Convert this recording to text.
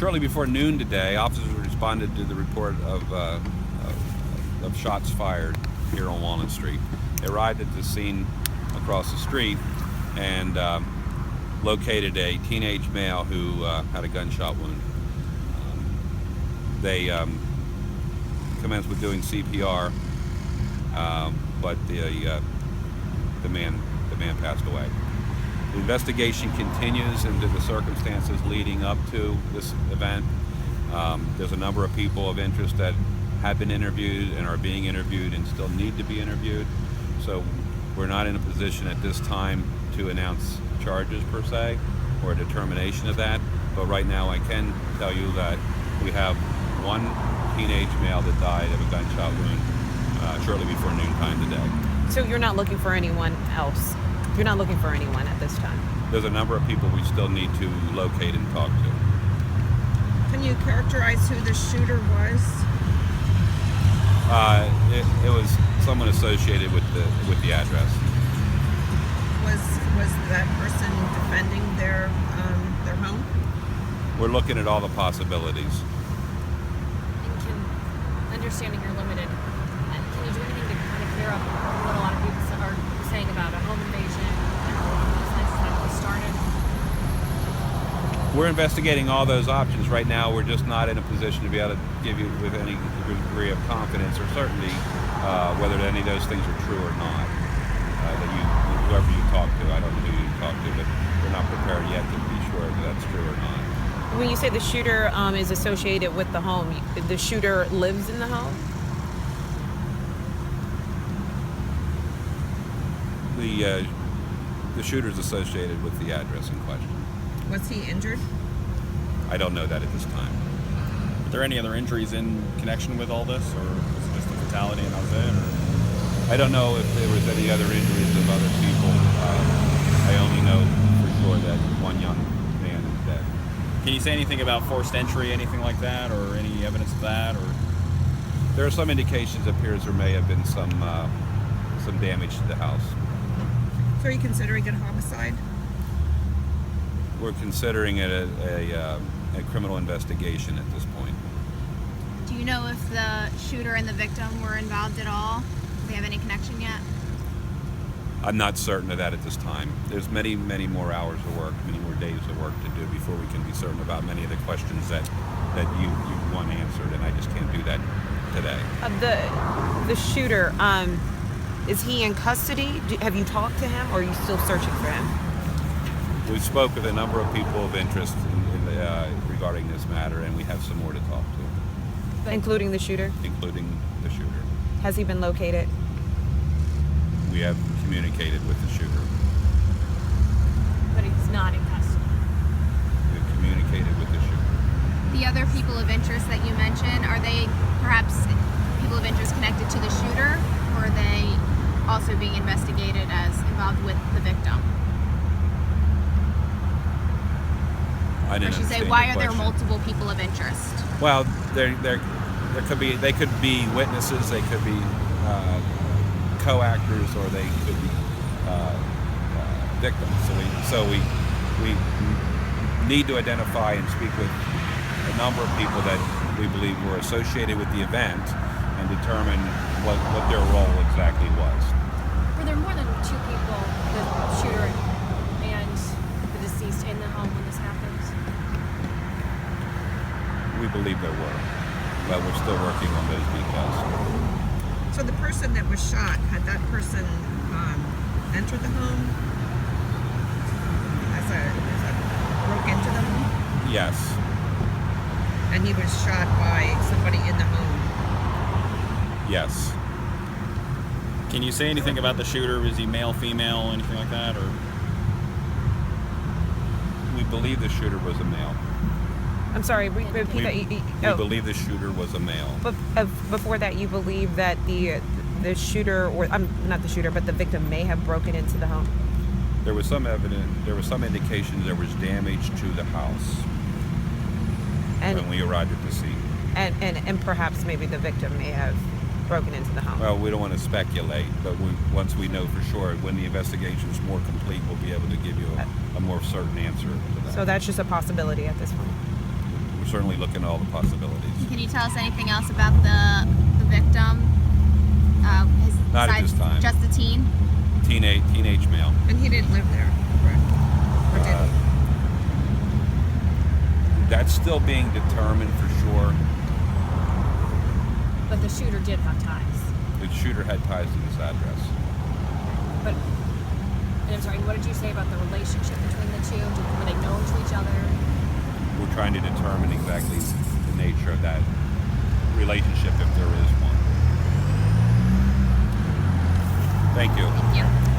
Shortly before noon today, officers responded to the report of shots fired here on Walnut Street. They arrived at the scene across the street and located a teenage male who had a gunshot wound. They commenced with doing CPR, but the man passed away. The investigation continues into the circumstances leading up to this event. There's a number of people of interest that have been interviewed and are being interviewed and still need to be interviewed. So we're not in a position at this time to announce charges per se or a determination of that. But right now I can tell you that we have one teenage male that died of a gunshot wound shortly before noontime today. So you're not looking for anyone else? You're not looking for anyone at this time? There's a number of people we still need to locate and talk to. Can you characterize who the shooter was? It was someone associated with the address. Was that person defending their home? We're looking at all the possibilities. Understanding you're limited, can you do anything to kind of clear up what a lot of people are saying about a home invasion and along those lines that was started? We're investigating all those options. Right now, we're just not in a position to be able to give you with any degree of confidence or certainty whether any of those things are true or not. Whoever you talk to, I don't know who you talk to, but we're not prepared yet to be sure that that's true or not. When you say the shooter is associated with the home, the shooter lives in the home? The shooter's associated with the address in question. Was he injured? I don't know that at this time. Are there any other injuries in connection with all this, or was it just a fatality and that was it? Or? I don't know if there was any other injuries of other people. I only know for sure that one young man is dead. Can you say anything about forced entry, anything like that, or any evidence of that? Or there are some indications it appears there may have been some damage to the house. So are you considering it a homicide? We're considering it a criminal investigation at this point. Do you know if the shooter and the victim were involved at all? Do they have any connection yet? I'm not certain of that at this time. There's many, many more hours of work, many more days of work to do before we can be certain about many of the questions that you want answered, and I just can't do that today. The shooter, is he in custody? Have you talked to him, or are you still searching for him? We spoke with a number of people of interest regarding this matter, and we have some more to talk to. Including the shooter? Including the shooter. Has he been located? We have communicated with the shooter. But he's not in custody. We've communicated with the shooter. The other people of interest that you mentioned, are they perhaps people of interest connected to the shooter, or are they also being investigated as involved with the victim? I didn't Or should say, understand why your are there question. multiple people of interest? Well, there they could be witnesses, they could be co-actors, or they could be victims. So we need to identify and speak with a number of people that we believe were associated with the event and determine what their role exactly was. Were there more than two people, the shooter and the deceased, in the home when this happened? We believe there were, but we're still working on those details. So the person that was shot, had that person entered the home? Broke into the home? Yes. And he was shot by somebody in the home? Yes. can you say anything about the shooter? Is he male, female, anything like that, or? We believe the shooter was a male. I'm sorry, repeat that. We believe the shooter was a male. But before that, you believe that the shooter, or not the shooter, but the victim may have broken into the home? There was some evidence, there was some indications there was damage to the house when we arrived at the scene. And perhaps maybe the victim may have broken into the home. Well, we don't want to speculate, but once we know for sure, when the investigation is more complete, we'll be able to give you a more certain answer to that. So that's just a possibility at this point? we're certainly looking at all the possibilities. Can you tell us anything else about the victim? Not at besides this time. Just the teen? Teenage male. And he didn't live there, correct? Or did he? That's still being determined for sure. But the shooter did have ties. The shooter had ties to this address. But, and I'm sorry, what did you say about the relationship between the two? Were they known to each other? We're trying to determine exactly the nature of that relationship, if there is one. Thank you. Thank you.